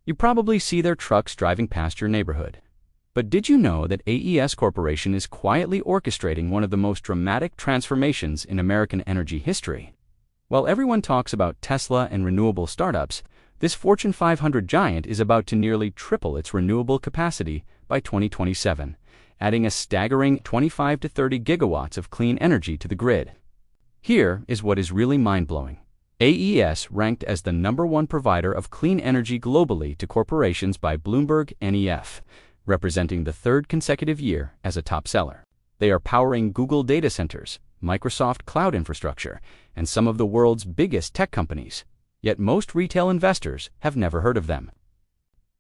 You probably see their trucks driving past your neighborhood. But did you know that AES Corporation is quietly orchestrating one of the most dramatic transformations in American energy history? While everyone talks about Tesla and renewable startups, this Fortune 500 giant is about to nearly triple its renewable capacity by 2027, adding a staggering 25 to 30 gigawatts of clean energy to the grid. Here is what is really mind-blowing. AES ranked as the #1 provider of clean energy globally to corporations by Bloomberg NEF, representing the third consecutive year as a top seller. They are powering Google data centers, Microsoft cloud infrastructure, and some of the world's biggest tech companies. Yet most retail investors have never heard of them.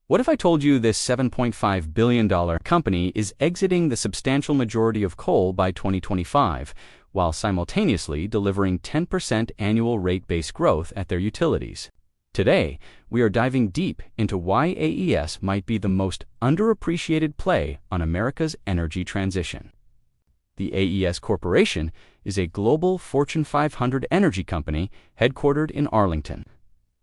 What if I told you this $7.5 billion company is exiting the substantial majority of coal by 2025, while simultaneously delivering 10% annual rate-based growth at their utilities? Today, we are diving deep into why AES might be the most underappreciated play on America's energy transition. The AES Corporation is a global Fortune 500 energy company headquartered in Arlington,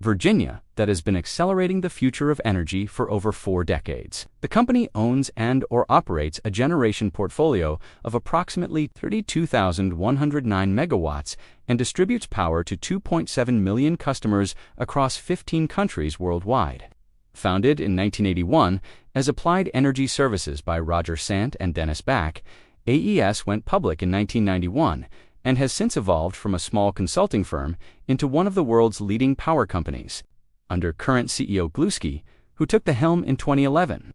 Virginia, that has been accelerating the future of energy for over 4 decades. The company owns and/or operates a generation portfolio of approximately 32,109 megawatts and distributes power to 2.7 million customers across 15 countries worldwide. Founded in 1981 as Applied Energy Services by Roger Sant and Dennis Back, AES went public in 1991 and has since evolved from a small consulting firm into one of the world's leading power companies, under current CEO Gluski, who took the helm in 2011.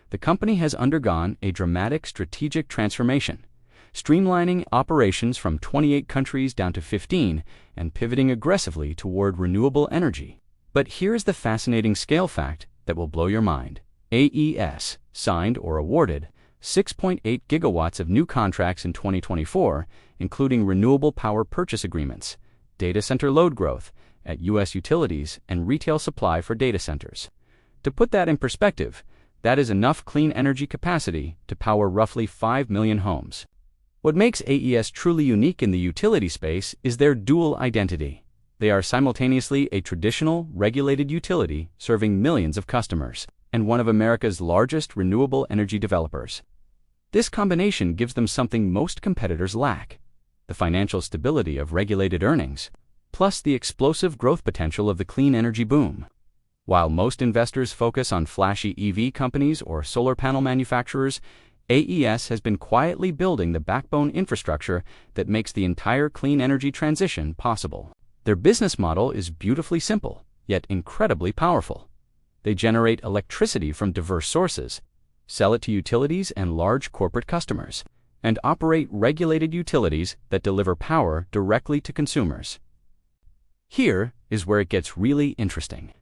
The company has undergone a dramatic strategic transformation, streamlining operations from 28 countries down to 15 and pivoting aggressively toward renewable energy. But here's the fascinating scale fact that will blow your mind. AES signed or awarded 6.8 gigawatts of new contracts in 2024, including renewable power purchase agreements, data center load growth at U.S. utilities, and retail supply for data centers. To put that in perspective, that is enough clean energy capacity to power roughly 5 million homes. What makes AES truly unique in the utility space is their dual identity. They are simultaneously a traditional, regulated utility serving millions of customers, and one of America's largest renewable energy developers. This combination gives them something most competitors lack: the financial stability of regulated earnings, plus the explosive growth potential of the clean energy boom. While most investors focus on flashy EV companies or solar panel manufacturers, AES has been quietly building the backbone infrastructure that makes the entire clean energy transition possible. Their business model is beautifully simple, yet incredibly powerful. They generate electricity from diverse sources, sell it to utilities and large corporate customers, and operate regulated utilities that deliver power directly to consumers. Here is where it gets really interesting.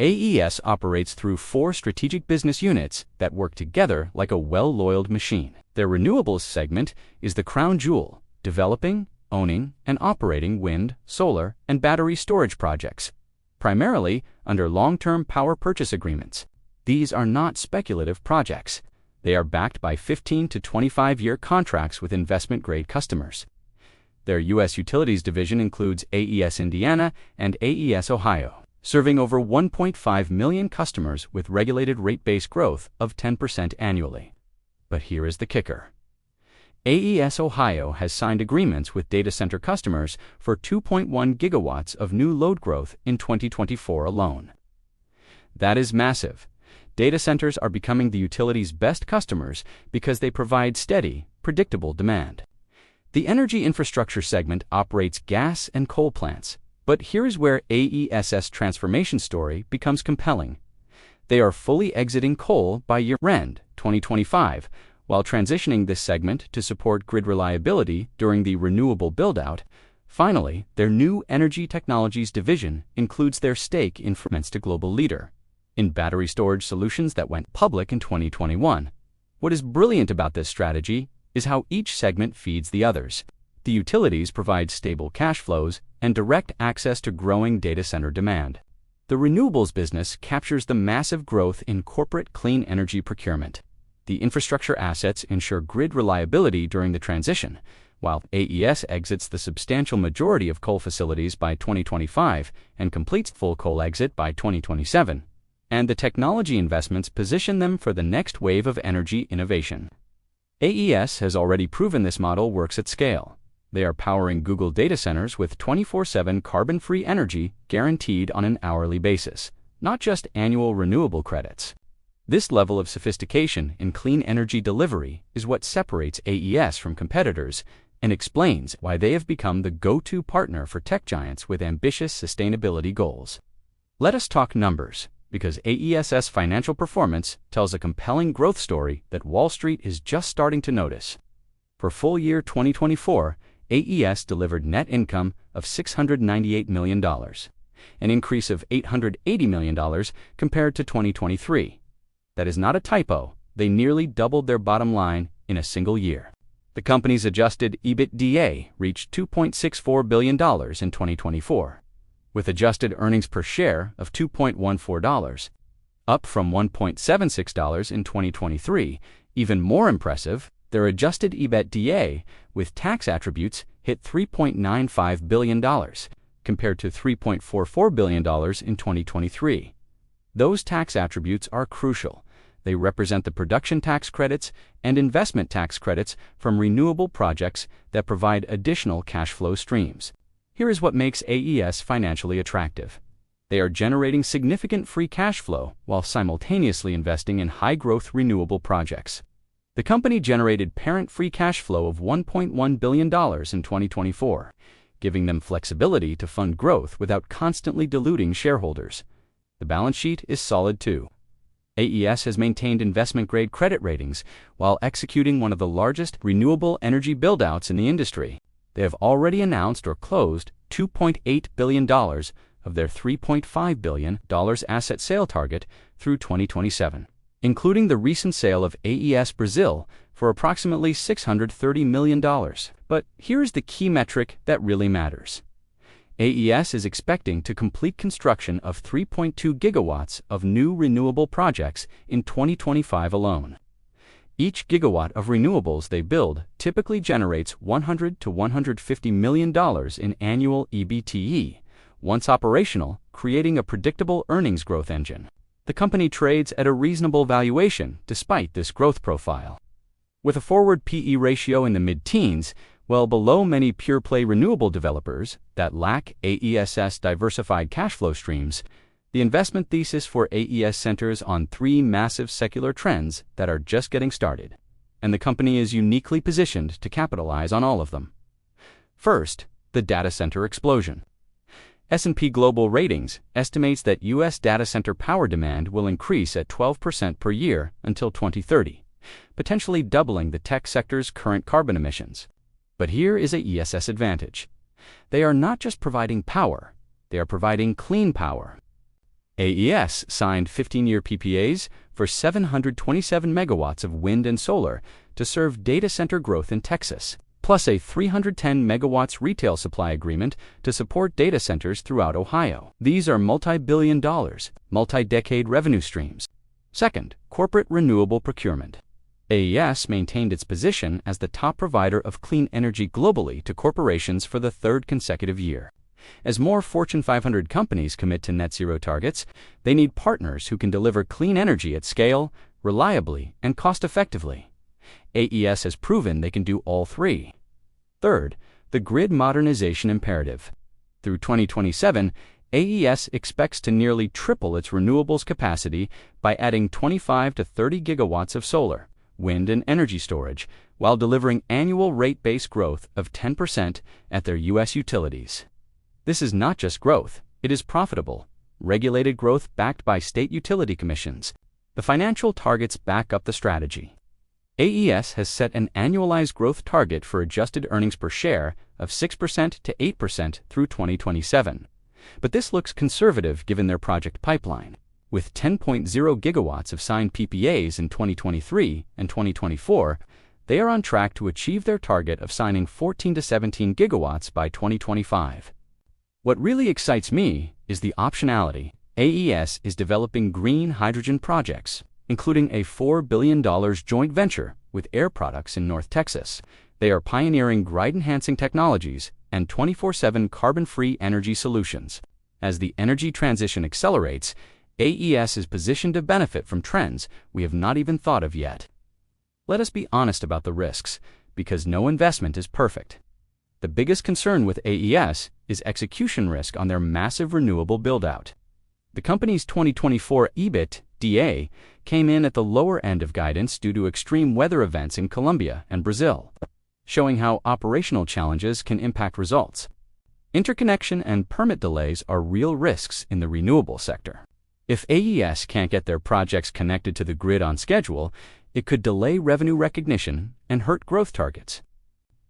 AES operates through 4 strategic business units that work together like a well-oiled machine. Their Renewables segment is the crown jewel, developing, owning, and operating wind, solar, and battery storage projects, primarily under long-term power purchase agreements. These are not speculative projects. They are backed by 15 to 25-year contracts with investment-grade customers. Their U.S. Utilities division includes AES Indiana and AES Ohio, serving over 1.5 million customers with regulated rate-based growth of 10% annually. But here is the kicker. AES Ohio has signed agreements with data center customers for 2.1 gigawatts of new load growth in 2024 alone. That is massive. Data centers are becoming the utility's best customers because they provide steady, predictable demand. The energy infrastructure segment operates gas and coal plants, but here is where AES's transformation story becomes compelling. They are fully exiting coal by year-end 2025, while transitioning this segment to support grid reliability during the renewable build-out. Finally, their new energy technologies division includes their stake in Ferment's global leader in battery storage solutions that went public in 2021. What is brilliant about this strategy is how each segment feeds the others. The utilities provide stable cash flows and direct access to growing data center demand. The renewables business captures the massive growth in corporate clean energy procurement. The infrastructure assets ensure grid reliability during the transition, while AES exits the substantial majority of coal facilities by 2025 and completes full coal exit by 2027. and the technology investments position them for the next wave of energy innovation. AES has already proven this model works at scale. They are powering Google data centers with 24/7 carbon-free energy guaranteed on an hourly basis, not just annual renewable credits. This level of sophistication in clean energy delivery is what separates AES from competitors and explains why they have become the go-to partner for tech giants with ambitious sustainability goals. Let us talk numbers, because AES's financial performance tells a compelling growth story that Wall Street is just starting to notice. For full year 2024, AES delivered net income of $698 million, an increase of $880 million compared to 2023. That is not a typo. They nearly doubled their bottom line in a single year. The company's adjusted EBITDA reached $2.64 billion in 2024, with adjusted earnings per share of $2.14, up from $1.76 in 2023. Even more impressive, their adjusted EBITDA with tax attributes hit $3.95 billion, compared to $3.44 billion in 2023. Those tax attributes are crucial. They represent the production tax credits and investment tax credits from renewable projects that provide additional cash flow streams. Here is what makes AES financially attractive. They are generating significant free cash flow while simultaneously investing in high-growth renewable projects. The company generated parent free cash flow of $1.1 billion in 2024, giving them flexibility to fund growth without constantly diluting shareholders. The balance sheet is solid too. AES has maintained investment-grade credit ratings while executing one of the largest renewable energy build-outs in the industry. They have already announced or closed $2.8 billion of their $3.5 billion asset sale target through 2027, including the recent sale of AES Brazil for approximately $630 million. But here's the key metric that really matters. AES is expecting to complete construction of 3.2 gigawatts of new renewable projects in 2025 alone. Each gigawatt of renewables they build typically generates $100 to $150 million in annual EBITDA, once operational, creating a predictable earnings growth engine. The company trades at a reasonable valuation despite this growth profile. With a forward PE ratio in the mid-teens, well below many pure-play renewable developers that lack AES's diversified cash flow streams, the investment thesis for AES centers on three massive secular trends that are just getting started, and the company is uniquely positioned to capitalize on all of them. First, the data center explosion. S&P Global Ratings estimates that U.S. data center power demand will increase at 12% per year until 2030, potentially doubling the tech sector's current carbon emissions. But here is AES's advantage. They are not just providing power, they are providing clean power. AES signed 15-year PPAs for 727 megawatts of wind and solar to serve data center growth in Texas, plus a 310 megawatts retail supply agreement to support data centers throughout Ohio. These are multi-billion dollars, multi-decade revenue streams. Second, corporate renewable procurement. AES maintained its position as the top provider of clean energy globally to corporations for the third consecutive year. As more Fortune 500 companies commit to net zero targets, they need partners who can deliver clean energy at scale, reliably, and cost-effectively. AES has proven they can do all three. Third, the grid modernization imperative. Through 2027, AES expects to nearly triple its renewables capacity by adding 25 to 30 gigawatts of solar, wind, and energy storage, while delivering annual rate-based growth of 10% at their U.S. utilities. This is not just growth, it is profitable, regulated growth backed by state utility commissions. The financial targets back up the strategy. AES has set an annualized growth target for adjusted earnings per share of 6% to 8% through 2027. But this looks conservative given their project pipeline. With 10.0 gigawatts of signed PPAs in 2023 and 2024, they are on track to achieve their target of signing 14 to 17 gigawatts by 2025. What really excites me is the optionality. AES is developing green hydrogen projects, including a $4 billion joint venture with Air Products in North Texas. They are pioneering grid-enhancing technologies and 24/7 carbon-free energy solutions. As the energy transition accelerates, AES is positioned to benefit from trends we have not even thought of yet. Let us be honest about the risks, because no investment is perfect. The biggest concern with AES is execution risk on their massive renewable build-out. The company's 2024 EBITDA came in at the lower end of guidance due to extreme weather events in Colombia and Brazil, showing how operational challenges can impact results. Interconnection and permit delays are real risks in the renewable sector. If AES can't get their projects connected to the grid on schedule, it could delay revenue recognition and hurt growth targets.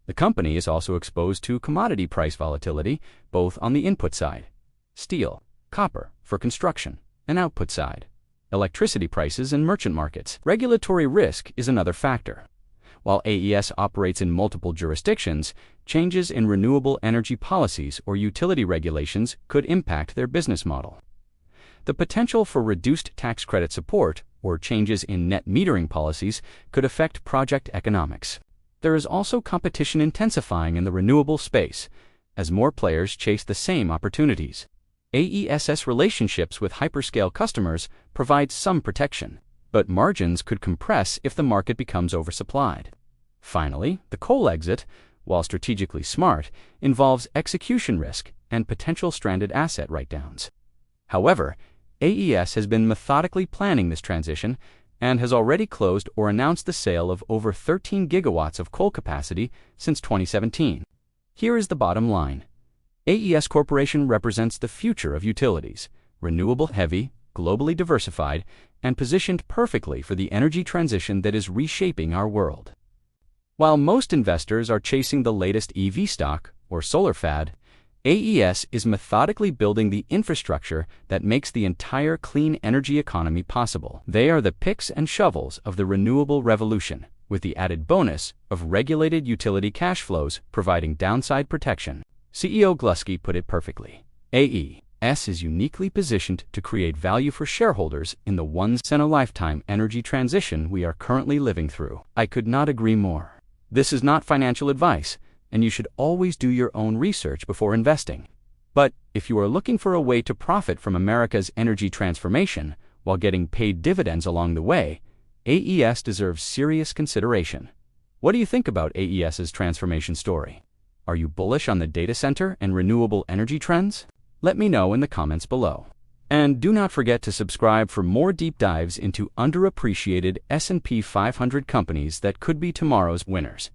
The company is also exposed to commodity price volatility, both on the input side, steel, copper for construction, and output side, electricity prices and merchant markets. Regulatory risk is another factor. While AES operates in multiple jurisdictions, changes in renewable energy policies or utility regulations could impact their business model. The potential for reduced tax credit support or changes in net metering policies could affect project economics. There is also competition intensifying in the renewable space as more players chase the same opportunities. AES's relationships with hyperscale customers provide some protection, but margins could compress if the market becomes oversupplied. Finally, the coal exit, while strategically smart, involves execution risk and potential stranded asset write-downs. However, AES has been methodically planning this transition and has already closed or announced the sale of over 13 gigawatts of coal capacity since 2017. Here is the bottom line. AES Corporation represents the future of utilities, renewable-heavy, globally diversified, and positioned perfectly for the energy transition that is reshaping our world. While most investors are chasing the latest EV stock or solar fad, AES is methodically building the infrastructure that makes the entire clean energy economy possible. They are the picks and shovels of the renewable revolution, with the added bonus of regulated utility cash flows providing downside protection. CEO Glusky put it perfectly. AES is uniquely positioned to create value for shareholders in the once-in-a-lifetime energy transition we are currently living through. I could not agree more. This is not financial advice, and you should always do your own research before investing. But if you are looking for a way to profit from America's energy transformation while getting paid dividends along the way, AES deserves serious consideration. What do you think about AES's transformation story? Are you bullish on the data center and renewable energy trends? Let me know in the comments below. And do not forget to subscribe for more deep dives into underappreciated S&P 500 companies that could be tomorrow's winners.